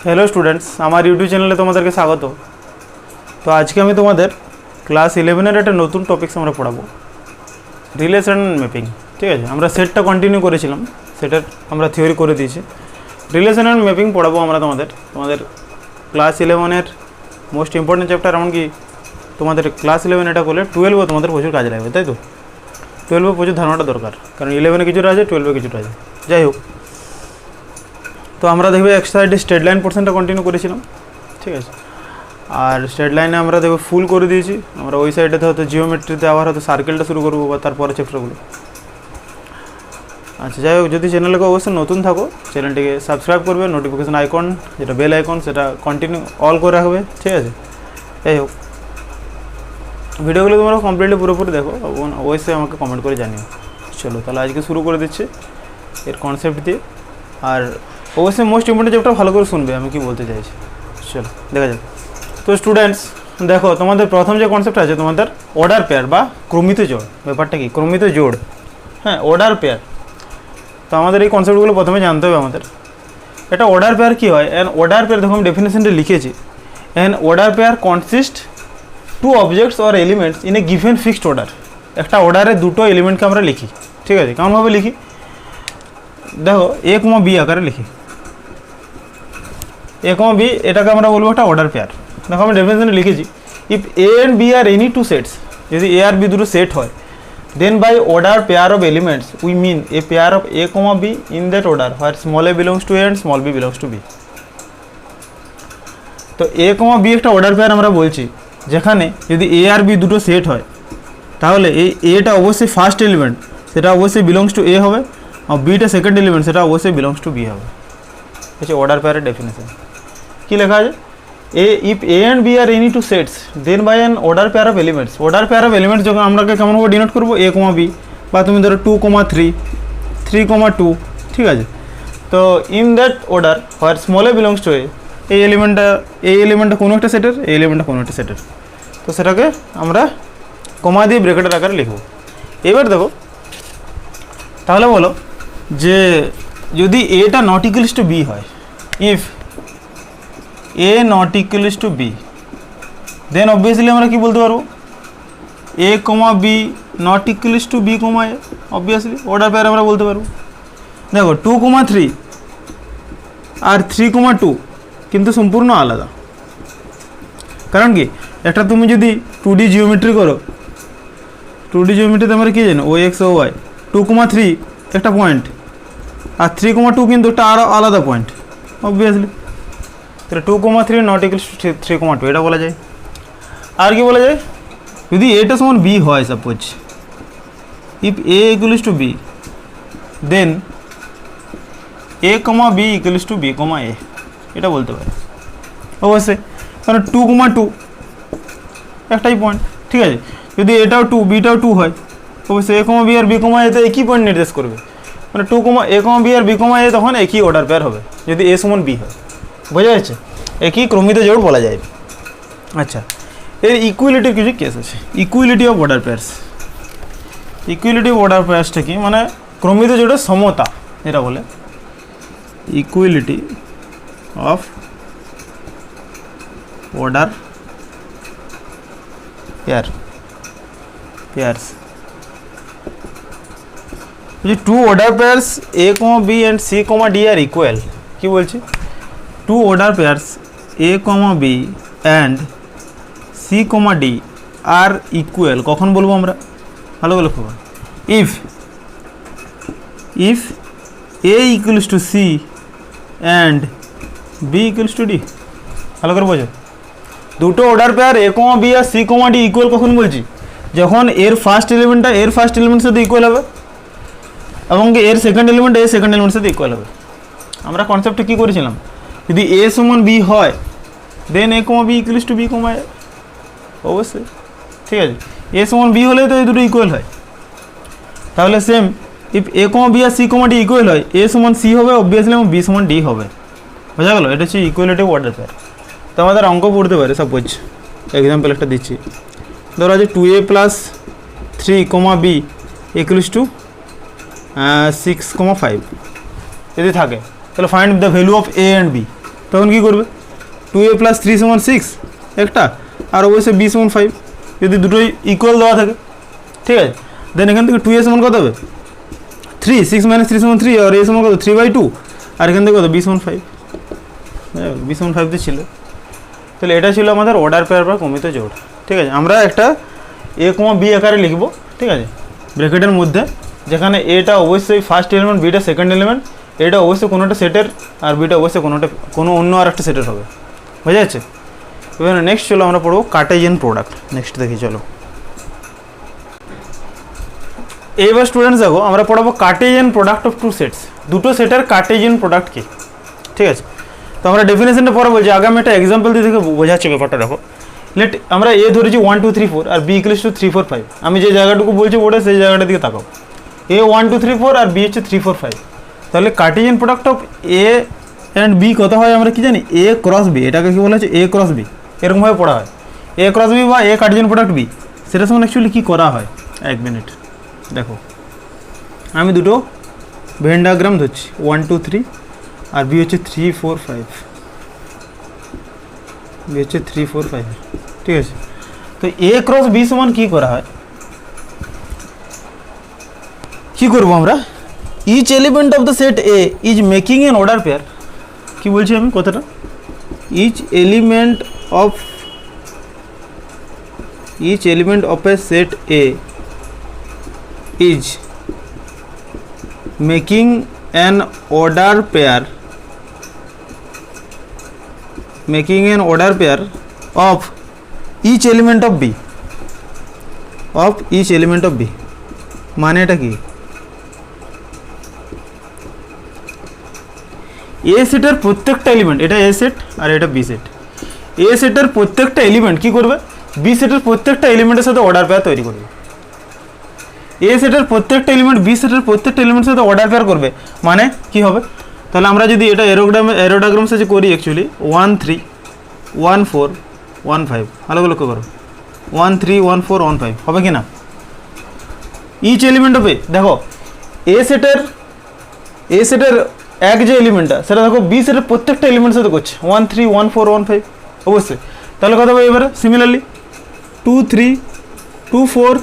Hello students हमारे YouTube चैनले तुम्हारे स्वागत। तो आज के हमें तुम्हारे क्लास 11 एक नतून टपिक्स আমরা পড়াবো রিলেশন ম্যাপিং। ঠিক আছে, আমরা সেটটা কন্টিনিউ করেছিলাম, সেটার আমরা থিওরি করে দিয়েছি। রিলেশন এন্ড ম্যাপিং পড়াবো আমরা তোমাদের ক্লাস 11 এর মোস্ট ইম্পর্টেন্ট চ্যাপ্টার। এমনকি তোমাদের ক্লাস 11 এটা করলে 12 তোমাদের প্রচুর কাজে লাগবে, তাই তো? 12 প্রচুর ধারণাটা দরকার, কারণ 11 কিছুটা আছে, 12 কিছুটা আছে। যাই হোক, তো আমরা দেখবে এক সাইডে স্ট্রেট লাইন পোর্শনটা কন্টিনিউ করেছিলাম। ঠিক আছে, আর স্ট্রেট লাইনে আমরা দেখবে ফুল করে দিয়েছি। আমরা ওই সাইডেতে হয়তো জিওমেট্রিতে আবার হয়তো সার্কেলটা শুরু করবো বা তারপরে চ্যাপ্টারগুলো। আচ্ছা, যাই হোক, যদি চ্যানেলকে অবশ্যই নতুন থাকো চ্যানেলটিকে সাবস্ক্রাইব করবে, নোটিফিকেশন আইকন যেটা বেল আইকন সেটা কন্টিনিউ অল করে রাখবে। ঠিক আছে, যাই হোক, ভিডিওগুলো তোমরা কমপ্লিটলি পুরোপুরি দেখো, অবশ্যই আমাকে কমেন্ট করে জানিও। চলো তাহলে আজকে শুরু করে দিচ্ছি এর কনসেপ্ট দিয়ে। আর অবশ্যই মোস্ট ইম্পর্টেন্ট চ্যাপ্টার ভালো করে শুনবে আমি কি বলতে চাইছি। চলো দেখা যাক। তো স্টুডেন্টস দেখো, তোমাদের প্রথম যে কনসেপ্ট আছে তোমাদের অর্ডার পেয়ার বা ক্রমিত জোড়। ব্যাপারটা কি? ক্রমিত জোড়, হ্যাঁ, অর্ডার পেয়ার। তো আমাদের এই কনসেপ্টগুলো প্রথমে জানতে হবে আমাদের। এটা অর্ডার পেয়ার কী হয়? অ্যান অর্ডার পেয়ার, দেখো আমি ডেফিনেশনটা লিখেছি। An order pair consist to objects or elements in a given fixed order. একটা অর্ডারে দুটো এলিমেন্টকে আমরা লিখি। ঠিক আছে, কেমনভাবে লিখি দেখো, এ কমা বি আকারে লিখি। এ কমা বি এটাকে আমরা বলবো একটা অর্ডার পেয়ার। দেখো আমি ডেফিনেশনে লিখেছি, if A and B are any two sets, যদি এ আর বি দুটো সেট হয়, then by order pair of elements we mean a pair of A comma B in that order where small A belongs to A and small B belongs to B. তো A comma B একটা order pair আমরা বলছি, যেখানে যদি A আর B দুটো set হয় তাহলে এই এটা অবশ্যই ফার্স্ট এলিমেন্ট, সেটা অবশ্যই বিলংস টু এ হবে, আর বিটা সেকেন্ড এলিমেন্ট, সেটা অবশ্যই বিলংস টু বি হবে। হচ্ছে অর্ডার পেয়ারের ডেফিনেশন। কী লেখা আছে? If A and B are any two sets then by an order pair of elements. Order pair of elements যখন আমরাকে কেমনভাবে ডিনোট করবো? এ কমা বি, বা তুমি ধরো 2,3, 3,2। ঠিক আছে, তো in that order where small A belongs to A, এই এলিমেন্টটা কোনো একটা সেটের, এই এলিমেন্টটা কোনো একটা সেটের, তো সেটাকে আমরা কমা দিয়ে ব্রেকেটের আকারে লিখব। এবার দেখো, তাহলে বলো যে যদি এটা নট ইকুয়ালস টু বি হয়, if A not equals to B, then obviously আমরা কি বলতে পারবো? A comma B not equals to B comma A, obviously order pair আমরা বলতে পারবো। দেখো 2,3 আর 3,2 কিন্তু সম্পূর্ণ আলাদা। কারণ কি, একটা তুমি যদি 2D জিওমেট্রি করো, 2D জিওমেট্রিতে আমরা কী জানো? ও এক্স ও ওয়াই, 2,3 একটা পয়েন্ট, আর 3,2 কিন্তু একটা আরও আলাদা পয়েন্ট, অবভিয়াসলি। তাহলে 2,3 নট ইকুয়ালস টু 3,2 এটা বলা যায়। আর কি বলা যায়? যদি এটা সমান বি হয়, suppose if A equals to B then A comma B equals to B comma A, এটা বলতে পারে অবশ্যই, কারণ 2,2 একটাই পয়েন্ট। ঠিক আছে, যদি এটাও 2 বিটাও 2 হয়, অবশ্যই এ কমা বি আর বি কমা এতে একই পয়েন্ট নির্দেশ করবে, মানে এ কমা বি আর বি কমা এ তখন একই অর্ডার পেয়ার হবে যদি এ সমান বি হয়। বোঝা যাচ্ছে? একই ক্রমিত জোড় বলা যায়। আচ্ছা, এর ইকুইলিটির কিছু কেস আছে। Equality of order pairs. Equality of order পেয়ার্সটা কি? মানে ক্রমিত জোড়ের সমতা যেটা বলে, ইকুইলিটি অফ অর্ডার পেয়ার্স। যদি two order pairs A comma B and C comma D are equal, কি বলছি? Two order pairs A comma B and C comma D are equal, কখন বলবো আমরা? ভালো বলে খবর, if A equals to C and B equals to D. ভালো করে বোঝো, দুটো অর্ডার পেয়ার এ কমা বি আর সি কমা ডি ইকুয়াল কখন বলছি? যখন এর ফার্স্ট এলিমেন্টটা এর ফার্স্ট এলিমেন্টের সাথে ইকুয়াল হবে এবং এর সেকেন্ড এলিমেন্ট এর সেকেন্ড এলিমেন্টের সাথে ইকুয়াল হবে। আমরা কনসেপ্টটা কী করেছিলাম? যদি এ সমান বি হয় দেন A comma B equals to B comma এ, অবশ্যই। ঠিক আছে, এ সমান বি হলে তো এই দুটো ইকুয়াল হয়। তাহলে same, if A comma B আর সি কমা ডি ইকুয়াল হয়, এ সমান সি হবে অবভিয়াসলি এবং বি সমান ডি হবে। বোঝা গেল? এটা হচ্ছে ইকুয়ালিটি অফ অর্ডার পেয়ার। তো আমাদের অঙ্ক পড়তে পারে, সাপোজ এক্সাম্পল একটা দিচ্ছি, ধরো আছে 2a + 3, b ইকুয়ালস টু 6,5 যদি থাকে, তাহলে find the value of A and B. তো তখন কী করবে 2a + 3 = 6 একটা, আর অবশ্যই b = 5 যদি দুটোই ইকুয়াল দেওয়া থাকে, ঠিক আছে। দেন এখান থেকে 2a সমান কত হবে 3, 6 - 3 = 3, আর a সমান কত 3/2, আর এখান থেকে কত b = 5, b = 5 ছিল। তাহলে এটা ছিল আমাদের অর্ডার পেয়ার বা কমিত জোড়, ঠিক আছে। আমরা একটা a, b আকারে লিখব, ঠিক আছে, ব্র্যাকেটের মধ্যে, যেখানে এটা অবশ্যই first element, beta second element, এটা অবশ্যই কোনোটা সেটের, আর বিটা অবশ্যই কোনো অন্য আর একটা সেটের হবে, বোঝা যাচ্ছে। এবার নেক্সট চলো আমরা পড়বো কার্টেজিয়ান প্রোডাক্ট। নেক্সট দেখি চলো। এইবার স্টুডেন্টস দেখো আমরা পড়াবো cartesian product of two sets, দুটো সেটের কার্টেজিয়ান প্রোডাক্ট কি, ঠিক আছে। তো আমরা ডেফিনেশনটা পরে বলছি, আগে আমি একটা এক্সাম্পল দিয়ে দেখে বোঝাচ্ছি ব্যাপারটা। দেখো লেট আমরা এ ধরেছি 1 2 3 4 আর b = 3 4 5, আমি যে জায়গাটুকু বলছি ওটা সেই জায়গাটার দিকে তাকাও। a 1 2 3 4 আর b হচ্ছে 3 4 5, তাহলে Cartesian product of a and b কত হয় আমরা কি জানি, a × b, এটাকে কি বলা হচ্ছে a × b, এরকমভাবে পড়া হয় a × b বা a কার্টেজিয়ান প্রোডাক্ট b। সেটা সমান অ্যাকচুয়ালি কী করা হয়, এক মিনিট দেখো, আমি দুটো ভেন ডায়াগ্রাম ধরছি 1 2 3 আর b হচ্ছে 3 4 5, b হচ্ছে 3 4 5, ঠিক আছে। তো a × b সমান কী করা হয়, কী করবো আমরা, each element of the set A is making an order pair, কী বলছি আমি কথাটা, each element of a set A is making an order pair of each element of b, মানে এটা কি, এ সেটের প্রত্যেকটা এলিমেন্ট, এটা এ সেট আর এটা বি সেট, এ সেটের প্রত্যেকটা এলিমেন্ট কি করবে, বি সেটের প্রত্যেকটা এলিমেন্টের সাথে অর্ডার পেয়ার তৈরি করবে। এ সেটের প্রত্যেকটা এলিমেন্ট বি সেটের প্রত্যেকটা এলিমেন্টের সাথে অর্ডার পেয়ার করবে, মানে কি হবে, তাহলে আমরা যদি এটা এরোডাগ্রাম সাথে করি অ্যাকচুয়ালি 1 3 1 4 1 5, ভালো করে লক্ষ্য করো 1 3 1 4 1 5 হবে কি না। ইচ এলিমেন্ট হবে, দেখো এ সেটের এক যে এলিমেন্টটা সেটা দেখো বি সেটের প্রত্যেকটা এলিমেন্টের সাথে করছে 1 3 1 4 1 5, অবশ্যই। তাহলে কথা হবে এবারে সিমিলারলি 2 3 2 4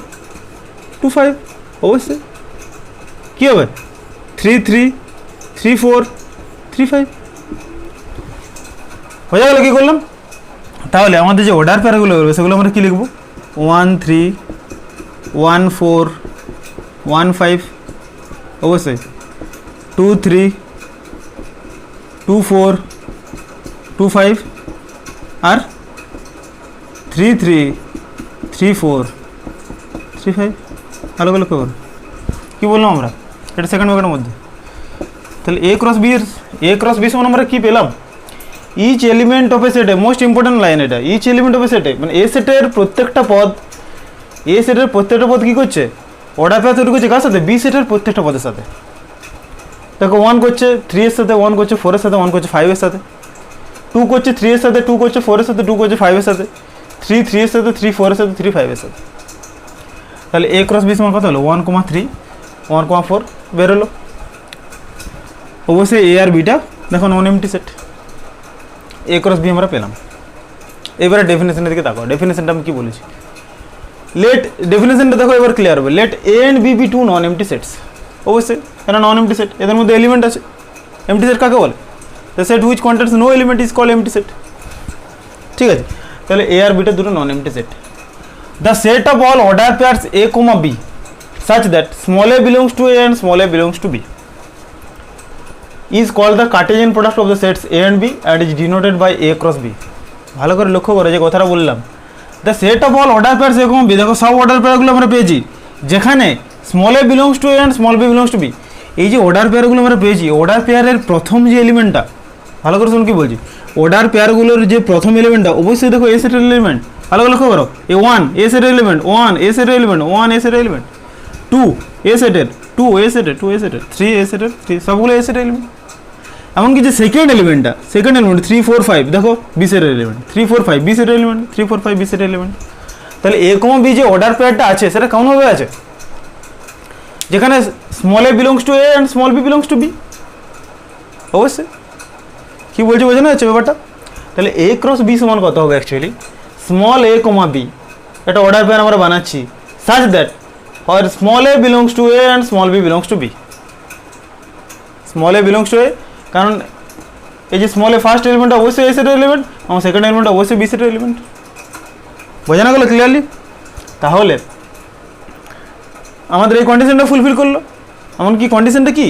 2 5, অবশ্যই কী হবে 3 3 3 4 3 5, হয়ে গেল। কী করলাম, তাহলে আমাদের যে অর্ডার প্যারাগুলো করবে সেগুলো আমরা কী লিখবো, 1 3 1 4 1 5, অবশ্যই 2 3 2 4 2 5, আর 3 3 3 4 3 5, ভালো করে লক্ষ্য করো কী বললাম আমরা, এটা সেকেন্ড ব্র্যাকেটের মধ্যে। তাহলে এ ক্রস বি সমান আমরা কী পেলাম, ইচ এলিমেন্ট অফ এ সেটে, মোস্ট ইম্পর্টেন্ট লাইন এটা, ইচ এলিমেন্ট অফ এ সেটে মানে এ সেটের প্রত্যেকটা পদ কী করছে, অর্ডার পেয়ার তৈরি করছে কার সাথে, বি সেটের প্রত্যেকটা পদের সাথে। দেখো 1 করছে 3 এর সাথে, 1 করছে 4 এর সাথে, 1 করছে 5 এর সাথে, 2 করছে 3 এর সাথে, 2 করছে 4 এর সাথে, 2 করছে 5 এর সাথে, 3 3 এর সাথে, 3 4 এর সাথে, 3 5 এর সাথে। তাহলে এ × বি সমান কত হলো 1 3 1 4 বেরোলো। অবশ্যই এ আর বিটা দেখো নন এমটি সেট, এ × বি আমরা পেলাম। এবারে ডেফিনেশনের দিকে তাকাও, ডেফিনেশনটা আমি কী বলেছি, ডেফিনেশনটা দেখো এবার ক্লিয়ার হবে। Let A and B be two non empty sets, অবশ্যই এরা নন এমটি সেট, এদের মধ্যে এলিমেন্ট আছে। এমটি সেট কাকে বলে, the set which contents no element is called empty set, ঠিক আছে। তাহলে এ আর বিটা দুটো non empty set. The set of all order pairs A comma B such that small a belongs to a and small a belongs to b is called the Cartesian product of the sets a and b and is denoted by a × b। ভালো করে লক্ষ্য করে যে কথাটা বললাম, the set of all order pairs A comma B, দেখো সব order পেয়ারগুলো আমরা পেয়েছি যেখানে small A belongs to A and small B belongs to B. এই যে অর্ডার পেয়ারগুলো আমরা পেয়েছি, অর্ডার পেয়ারের প্রথম যে এলিমেন্টটা, ভালো করে শুনুন কি বলছি, অর্ডার পেয়ারগুলোর যে প্রথম এলিমেন্টটা অবশ্যই দেখো এ সেটের এলিমেন্ট, ভালো করে লক্ষ্য করো, এ 1 এ সেটের এলিমেন্ট, 1 এ সেটের এলিমেন্ট, 1 এ সেটের এলিমেন্ট, 2 এ সেটের, 2 এ সেটের, 2 এ সেটের, 3 এ সেটের, 3 সবগুলো এ সেটের এলিমেন্ট। এমনকি যে সেকেন্ড এলিমেন্ট 3 4 5 দেখো বি সেটের এলিমেন্ট, 3 4 5 বি সেটের এলিমেন্ট, 3 4 5 বি সেটের এলিমেন্ট। তাহলে এ কমা বি যে অর্ডার পেয়ারটা আছে সেটা কেমনভাবে আছে, যেখানে small A belongs to A and small B belongs to B, অবশ্যই কি বলছি বোঝা যাচ্ছে ব্যাপারটা? তাহলে এ ক্রস বি সমান কত হবে অ্যাকচুয়ালি, স্মল এ কমা বি একটা অর্ডার পেয়ার আমরা বানাচ্ছি such that or small a belongs to a and small b belongs to b. small a belongs to a কারণ এই যে স্মল এ ফার্স্ট এলিমেন্ট অবশ্যই এ সেটের এলিমেন্ট এবং সেকেন্ড এলিমেন্ট অবশ্যই বি সেটের এলিমেন্ট। বোঝা না গেল ক্লিয়ারলি? তাহলে আমাদের এই কন্ডিশনটা ফুলফিল করলো। এমনকি কন্ডিশনটা কি,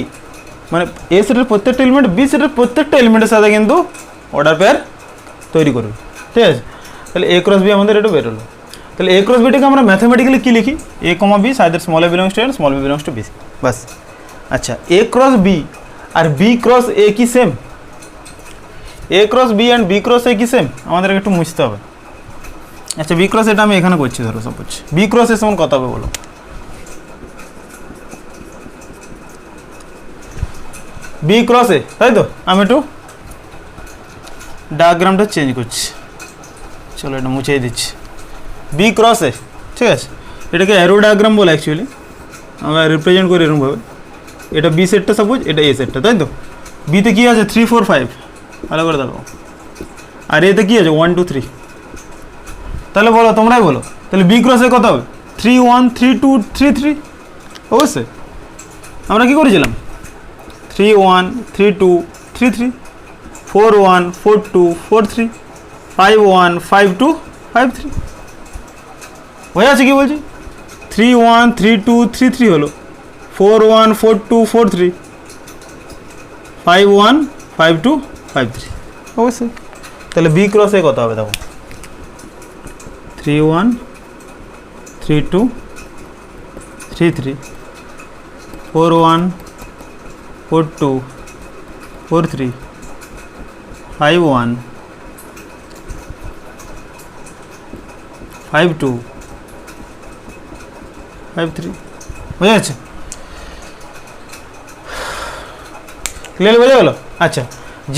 মানে এ সেটের প্রত্যেকটা এলিমেন্ট বি সেটের প্রত্যেকটা এলিমেন্টের সাথে কিন্তু অর্ডার পেয়ার তৈরি করবে, ঠিক আছে? তাহলে এ ক্রস বি আমাদের এটা বেরোলো। তাহলে এ ক্রস বিটাকে আমরা ম্যাথামেটিক্যালি কি লিখি, A comma B such that small A belongs to A small B belongs to B, বাস। আচ্ছা, এ ক্রস বি আর বি ক্রস এ কি same? A cross B and B cross A কি সেম? আমাদের একটু মুছতে হবে। আচ্ছা, বি ক্রস এটা আমি এখানে করছি, ধরো সাপোজ বি ক্রস এ সমান কত হবে বলো? বি ক্রস এ, তাই তো? আমি একটু ডায়াগ্রামটা চেঞ্জ করছি, চলো এটা মুছেই দিচ্ছি। বি ক্রস এ, ঠিক আছে, এটাকে অ্যারো ডায়াগ্রাম বলে অ্যাকচুয়ালি, আমরা রিপ্রেজেন্ট করি এরকমভাবে। এটা বি সেটটা সাপোজ, এটা এ সেটটা, তাই তো? বিতে কী আছে 3 4 5, ভালো করে দেখো। আর এতে কী আছে 1 2 3। তাহলে বলো, তোমরাই বলো, তাহলে বি ক্রস এ কত হবে? 3 1 3 2 3 3। অবশ্যই আমরা কী করেছিলাম? 3 1 3 2 3 3, 4 1 4 2 4 3, 5 1 5 2 5 3। হয়ে আছে কি বলছি? 3 1 3 2 3 3 হলো, 4 1 4 2 4 3, 5 1 5 2 5 3। অবশ্যই। তাহলে বি ক্রস এ কত হবে দেখো? 3 1 3 2 3 3, 4 1 4 2 4 3, 5 1 5 2 5 3। বোঝা যাচ্ছে? ক্লিয়ারলি বোঝা গেল? আচ্ছা,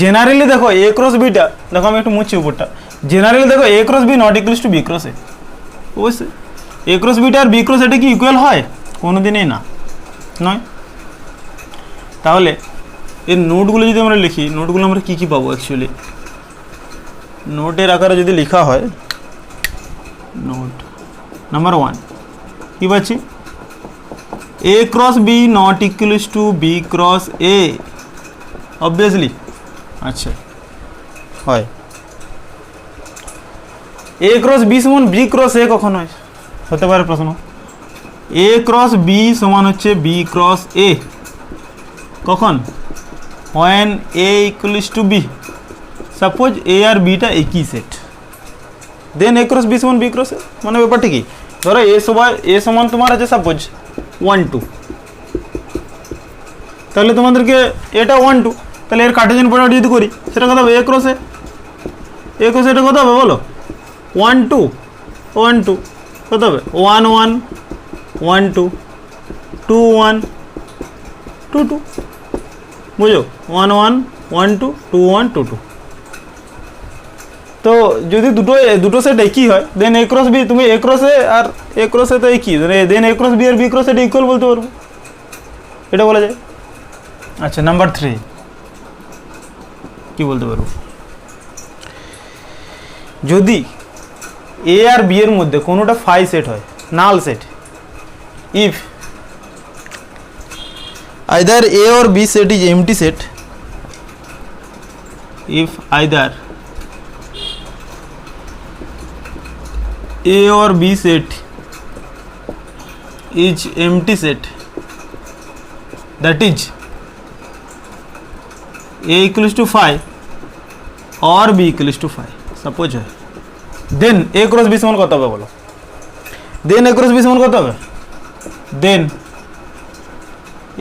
জেনারেলি দেখো এ ক্রস বিটা, দেখো আমি একটু মুছছি উপরটা। জেনারেলি দেখো A cross B not equals to B cross A. অবশ্যই এ ক্রস বিটা আর বি ক্রস এটা কি ইকুয়াল হয়? কোনো দিনই না, নয়। তাহলে এর নোটগুলো যদি আমরা লিখি, নোটগুলো আমরা কী কী পাবো অ্যাকচুয়ালি? নোটের আকারে যদি লেখা হয়, নোট নাম্বার 1 কী পাচ্ছি? A cross B not equals to B cross A, obviously. আচ্ছা, হয়। এ ক্রস বি সমান বি ক্রস এ কখন হয়? হতে পারে প্রশ্ন। এ ক্রস বি সমান হচ্ছে বি ক্রস এ কখন? when a equals to b, suppose A আর বিটা একই set, then A cross B সমান বি ক্রস এ। মানে ব্যাপারটা কি, ধরো এ সমান তোমার আছে সাপোজ 1 2, তাহলে তোমাদেরকে এটা 1 2, তাহলে এর কার্টেসিয়ান প্রোডাক্ট যদি করি সেটা কত হবে? এ ক্রস এ। এ ক্রস এটা কত হবে বলো? 1 2 1 2 কত হবে? 1 1 1 2 2 1 2 2, বুঝো? 1 1 1 2 2 1 2 2। তো যদি দুটো সেট একই হয়, দেন এ ক্রস বি, তুমি এ ক্রস এ আর এ ক্রস এ তো একই, দেন এ ক্রস বি আর বি ক্রস এটা ইকুয়াল বলতে পারবো, এটা বলা যায়। আচ্ছা, নাম্বার 3 কি বলতে পারবো? যদি এ আর বি এর মধ্যে কোনোটা ফাই সেট হয়, null set, if either A or B set is empty set, if either A or B set is empty set, that is A equals to phi or B equals to phi, suppose है, then A cross B समान कत হবে বলো? then A cross B समान कत হবে? then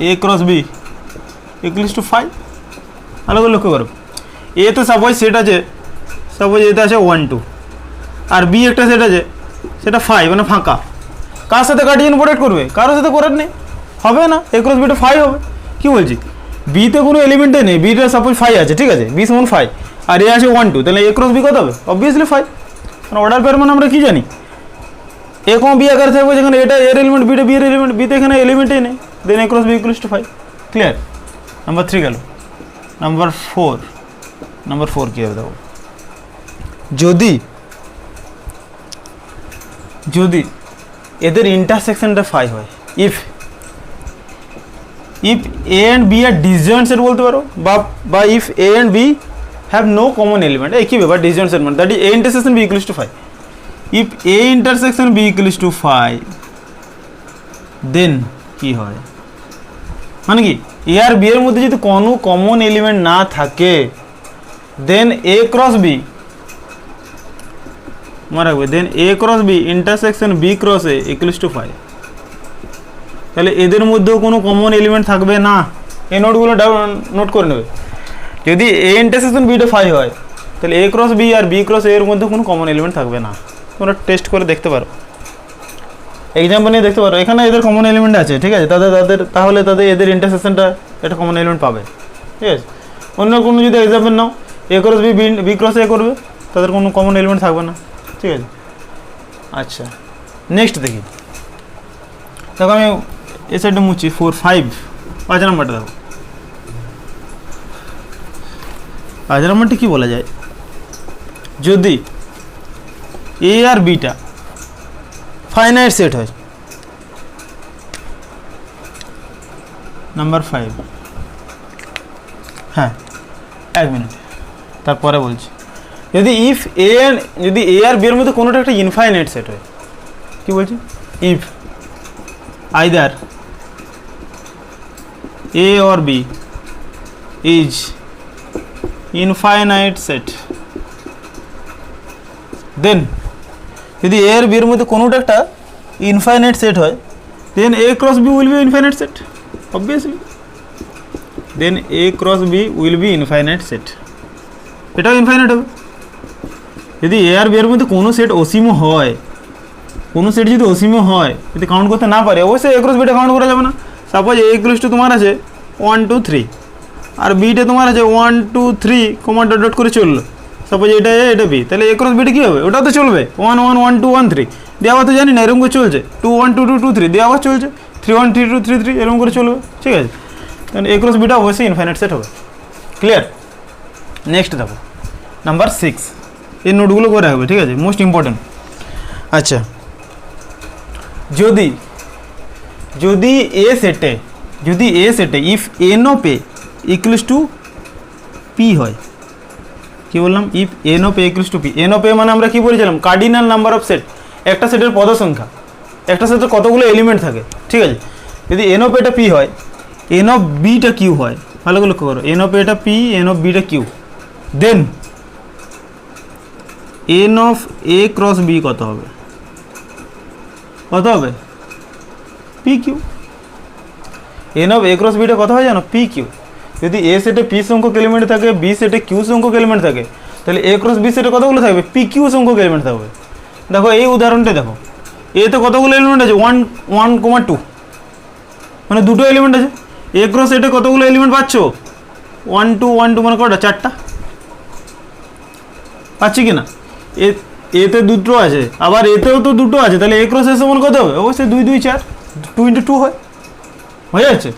A cross B equals to 5। ভালো করে লক্ষ্য করো, এ তো সাপোজ সেট আছে, সাপোজ এতে আছে 1 2, আর বি একটা সেট আছে সেটা 5, মানে ফাঁকা। কার সাথে কার্টেসিয়ান প্রোডাক্ট করবে? কারোর সাথে করার নেই, হবে না। এ ক্রস বিটা 5 হবে। কি বলছি? বিতে কোনো এলিমেন্টে নেই, বিটা সাপোজ 5 আছে, ঠিক আছে, বি সমান 5, আর এ আছে 1 2, তাহলে এ ক্রস বি কত হবে? অবভিয়াসলি 5। মানে অর্ডার পেয়ার মানে আমরা কি জানি, এ কম বি আকারে থাকবে, যেখানে এটা এর এলিমেন্ট, বিটা বি এর এলিমেন্ট, বিতে এখানে এলিমেন্টই নেই, then A cross B equals to 5। Clear? Number 3 গেল। নাম্বার 4 নাম্বার 4 কি হবে দেখো, যদি যদি এদের ইন্টারসেকশনটা ফাই হয়, if A and B are disjoint set বলতে পারো, বা if A and B have no common element, এই কী ব্যাপার ডিসজয়েন্ট সেট মানে that is A intersection B equals to phi, if A intersection B equals to phi then কি হয়, মানে কি এ আর বি এর মধ্যে যদি কোনো কমন এলিমেন্ট না থাকে দেন এ ক্রস বি মনে রাখবে, then A cross B intersection B cross A equals to phi, তাহলে এদের মধ্যেও কোনো কমন এলিমেন্ট থাকবে না। এই নোটগুলো নোট করে নেবে, যদি এ ইন্টারসেকশন বিটা ফাই হয় তাহলে এ ক্রস বি আর বি ক্রস এর মধ্যে কোনো কমন এলিমেন্ট থাকবে না। তোমরা টেস্ট করে দেখতে পারো, এক্সাম্পল নিয়ে দেখতে পারো, এখানে এদের কমন এলিমেন্ট আছে, ঠিক আছে, তাহলে তাদের এদের ইন্টারসেকশনটা একটা কমন এলিমেন্ট পাবে, ঠিক আছে। অন্য কোনো যদি এক্সাম্পল নাও, এ ক্রস বি বি ক্রস এ করবে, তাদের কোনো কমন এলিমেন্ট থাকবে না, ঠিক আছে। আচ্ছা নেক্সট দেখি, দেখো আমি এই সাইডে মুছি 4 5 5 নাম্বারটা দেখো, 5 নাম্বারটা কী বলা যায়, যদি এ আর বিটা ফাইনাইট সেট হয়, নাম্বার 5, হ্যাঁ 1 মিনিট তারপরে বলছি, যদি যদি এ আর বি এর মধ্যে কোনোটা একটা ইনফাইনাইট সেট হয়, কি বলছি, if either A or b is infinite set, then যদি এ আর বি এর মধ্যে কোনোটা একটা ইনফাইনাইট সেট হয় then a cross b will be infinite set, obviously then a cross b will be infinite set, এটাও ইনফাইনাইট হবে। যদি এ আর বি এর মধ্যে কোনো সেট অসীম হয়, কোনো সেট যদি অসীম হয়, যদি কাউন্ট করতে না পারে, অবশ্যই এ ক্রস বিটা কাউন্ট করা যাবে না। সাপোজ এ ইকুয়ালস টু তোমার আছে 1 2 3 আর বিটা তোমার আছে 1 2 3 কমা ডট ডট করে চললো, সাপোজ এটা এ এটা বি, তাহলে এ ক্রস বিটা কী হবে, ওটাও তো চলবে 1 1 1 2 1 3 দেওয়া তো জানি না, এরকম করে চলছে 2 1 2 2 2 3 দেওয়া আবার চলছে 3 1 3 2 3 3 এরকম করে চলবে, ঠিক আছে। তাহলে এ ক্রস বিটা অবশ্যই ইনফাইনাইট সেট হবে, ক্লিয়ার। নেক্সট দেখো নাম্বার 6, এই নোটগুলো করে রাখবে, ঠিক আছে, মোস্ট ইম্পর্টেন্ট। আচ্ছা যদি এ সেটে if n of A equals to p হয়, কি বললাম, if n of A equals to p, n of A মানে আমরা কি বলেছিলাম, কার্ডিনাল নাম্বার অফ সেট, একটা সেটের পদ সংখ্যা, একটা সেটের কতগুলো এলিমেন্ট থাকে, ঠিক আছে। যদি এন অফ এটা পি হয়, এন অফ বিটা কিউ হয়, ভালো করে লক্ষ্য করো, এন অফ এটা P, n of beta Q, then n of A cross B কত হবে, P Q. N of A cross beta কত হয় জানো, পি কিউ। যদি এ সেটে পি সংখ্যক এলিমেন্ট থাকে, বি সেটে কিউ সংখ্যক এলিমেন্ট থাকে, তাহলে এ ক্রস বি সেটে কতগুলো থাকবে, পি কিউ সংখ্যক এলিমেন্ট থাকবে। দেখো এই উদাহরণটা দেখো, এতে কতগুলো এলিমেন্ট আছে, 1 1 2, মানে দুটো এলিমেন্ট আছে। এ ক্রস এটে কতগুলো এলিমেন্ট পাচ্ছ, 1 2 1 2 মানে কটা, 4টা পাচ্ছি কি না, এতে দুটো আছে, আবার এতেও তো দুটো আছে, তাহলে এ ক্রস এর সমান কত হবে, অবশ্যই 2 2 4, 2 × 2 হয়ে যাচ্ছে।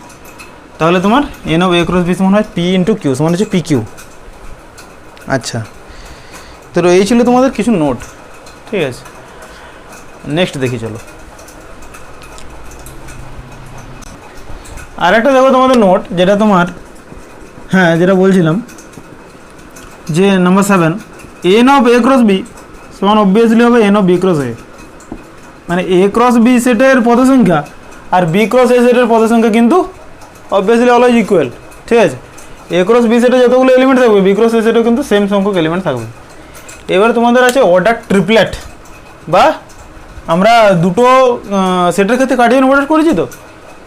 তাহলে তোমার n of A cross B সমান হয় পি ইন্টু কিউ, সমান হচ্ছে পি কিউ। আচ্ছা তো এই ছিল তোমাদের কিছু নোট, ঠিক আছে। নেক্সট দেখি চলো, আর একটা দেখো তোমাদের নোট, যেটা তোমার, হ্যাঁ যেটা বলছিলাম যে number 7, n of A cross B সমান অবভিয়াসলি হবে n of B cross A, মানে এ ক্রস বি সেটের পদ সংখ্যা আর বি ক্রস এ সেটের পদ সংখ্যা কিন্তু অবভিয়াসলি অলওয়েজ ইকুয়াল, ঠিক আছে। এ ক্রস বি সেটে যতগুলো এলিমেন্ট থাকবে, বি ক্রস এ সেটেও কিন্তু সেম সংখ্যক এলিমেন্ট থাকবে। এবার তোমাদের আছে অর্ডার ট্রিপলেট, বা আমরা দুটো সেটের ক্ষেত্রে কার্টেসিয়ান প্রোডাক্ট করেছি, তো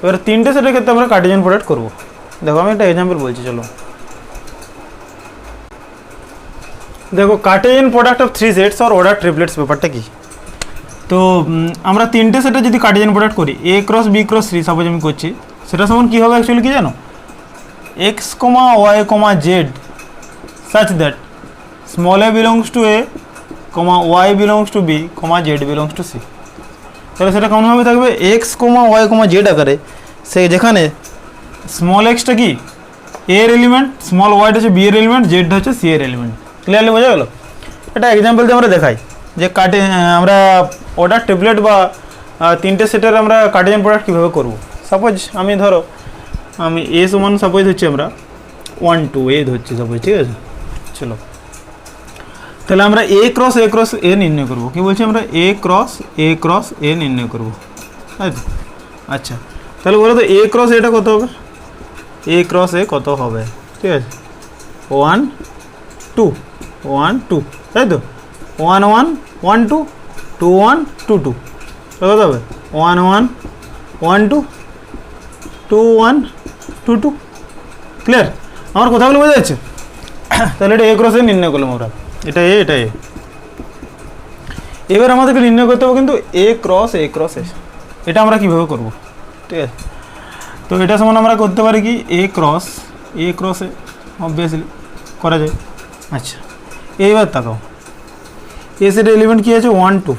এবার 3টে সেটের ক্ষেত্রে আমরা কার্টেসিয়ান প্রোডাক্ট করবো। দেখো আমি একটা এক্সাম্পল বলছি, চলো দেখো কার্টেসিয়ান প্রোডাক্ট অফ 3 সেটস আর অর্ডার ট্রিপলেটস ব্যাপারটা কি। তো আমরা 3টে সেটে যদি কার্টেসিয়ান প্রোডাক্ট করি, A cross B cross 3 suppose আমি করছি, সেটা সমান কী হবে অ্যাকচুয়ালি কি জানো, X comma Y comma Z such that small A belongs to A comma Y belongs to B comma Z belongs to C. তাহলে সেটা কেমনভাবে থাকবে, X comma Y comma Z আকারে, সে যেখানে স্মল এক্সটা কি এ এর এলিমেন্ট, স্মল ওয়াইটা হচ্ছে বি এর এলিমেন্ট, জেড হচ্ছে সি এর এলিমেন্ট। ক্লিয়ারলি বোঝা গেল? এটা এক্সাম্পল দিয়ে আমরা দেখাই যে আমরা অর্ডার টেবলেট বা তিনটে সেটের আমরা কার্টেসিয়ান প্রোডাক্ট কীভাবে করব। সাপোজ আমি ধরো আমি এ সমান সাপোজ হচ্ছে আমরা 1 2 এ ধরছি সাপোজ, ঠিক আছে? চলো তাহলে আমরা এ ক্রস এ নির্ণয় করবো। কী বলছি আমরা? এ ক্রস এ নির্ণয় করবো, তাই তো? আচ্ছা তাহলে বলো তো এ ক্রস এটা কত হবে? এ ক্রস এ কত হবে? ঠিক আছে, 1 2 1 2, তাই তো? 1 1 1 2 2 1 2 2, কত হবে? 1 1 1 2 2 1 2 2। ক্লিয়ার? আমার কথাগুলো বোঝা যাচ্ছে? তাহলে এটা এ ক্রস এ নির্ণয় করলাম আমরা, এটা এ এটা এ। এবার আমাদেরকে নির্ণয় করতে হবে কিন্তু এ ক্রস এ, এটা আমরা কীভাবে করব? ঠিক আছে, তো এটা সমান আমরা করতে পারি কি এ ক্রস এ অবভিয়াসলি করা যায়। আচ্ছা এইবার তাকাও, এ সেটের এলিমেন্ট কী আছে? 1 2।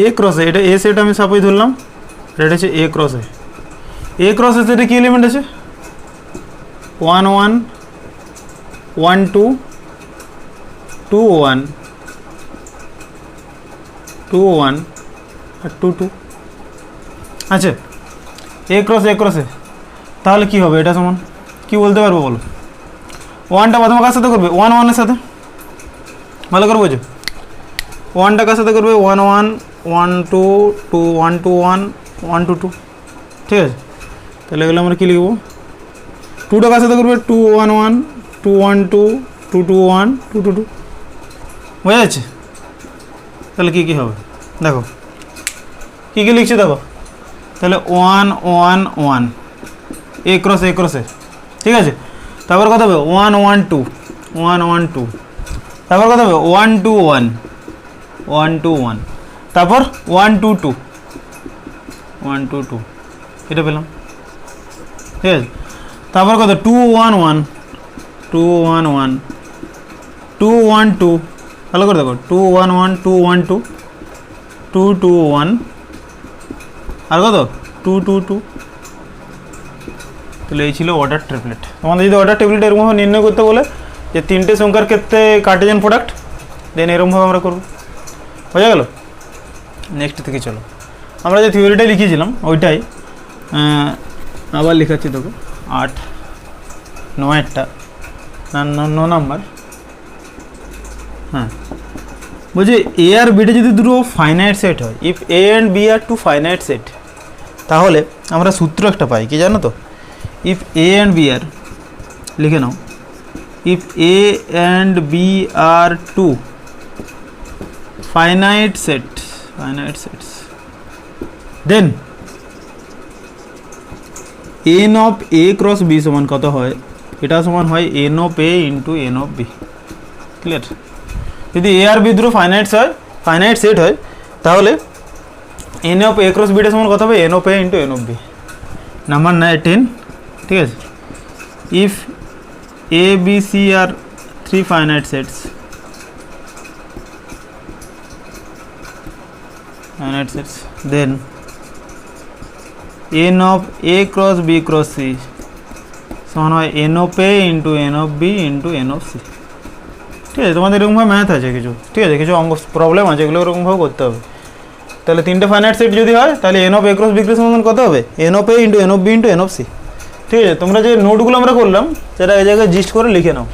এ ক্রস এ, এটা এ সেট আমি সাপোজ ধরলাম, এটা হচ্ছে এ ক্রস এ সেটে কী এলিমেন্ট আছে? 1 1 1 2 2 1 2 1 আর 2 2। আচ্ছা এ ক্রস এ, তাহলে কী হবে? এটা সমান কী বলতে পারবো বলো? 1টা প্রথমে কার সাথে করবে? 1 1 এর সাথে। ভালো করে বোঝো, 1টা কার সাথে করবে? 1 1 1 2 2 1 2 1 1 2 2, ঠিক আছে? তাহলে এগুলো আমরা কী লিখবো? 2টা কার সাথে করবে? 2 1 1 2 1 2 2 2 1 2 2 2, বোঝা যাচ্ছে? তাহলে কী হবে দেখো, কী লিখছি দেখো। তাহলে 1 1 1 এ ক্রস এ, ঠিক আছে? তারপর কত হবে? 1 1 2 1 1 2, তারপর কত হবে? 1 2 1 1 2 1, তারপর 1 2 2 1 2 2, এটা পেলাম, ঠিক আছে? তারপর কত? 2 1 1 2 1 1 2 1 2, ভালো করে দেখো, 2 1 1 2 1 2 2 2 1, আর কত? 2 2 2। তাহলে এই ছিল অর্ডার ট্রিপলেট। তোমাদের যদি অর্ডার ট্রিপলেট এরকমভাবে নির্ণয় করতে বলে যে তিনটে সংখ্যার ক্ষেত্রে কার্টেসিয়ান প্রোডাক্ট, দেন এরকমভাবে আমরা করব। বোঝা গেল? নেক্সট থেকে চলো, আমরা যে থিওরিটাই লিখেছিলাম ওইটাই আবার লেখাচ্ছি দেখো, 8 9টা 9 নাম্বার। হ্যাঁ বলছি এ আর বিটা যদি দুটো ফাইনাইট সেট হয়, if A and B are two finite set, তাহলে আমরা সূত্র একটা পাই, কি জানো তো? If A and B are, লিখে নাও, if A and B are two finite sets, then n of A cross B সমান কত হয়? এটা সমান হয় n of A into n of B. Clear? যদি এ আর বি দুটো ফাইনাইট সেট হয় তাহলে n of A cross beta সমান কত হবে? N of A into n of B. Number 10, ঠিক আছে? If A B C are 3 finite sets, then n of A cross B cross C সমান হয় n of A into n of B into n of C. ঠিক আছে? তোমাদের এরকমভাবে math আছে কিছু, ঠিক আছে? কিছু অঙ্ক প্রবলেম আছে, এগুলো এরকমভাবে করতে হবে। তাহলে তিনটে ফাইনাইট সেট যদি হয় তাহলে n of A cross B cross সমান কত হবে? N of A into n of B into n of C. ঠিক আছে? তোমরা যে নোটগুলো আমরা করলাম সেটা এই জায়গায় জিস্ট করে লিখে নাও।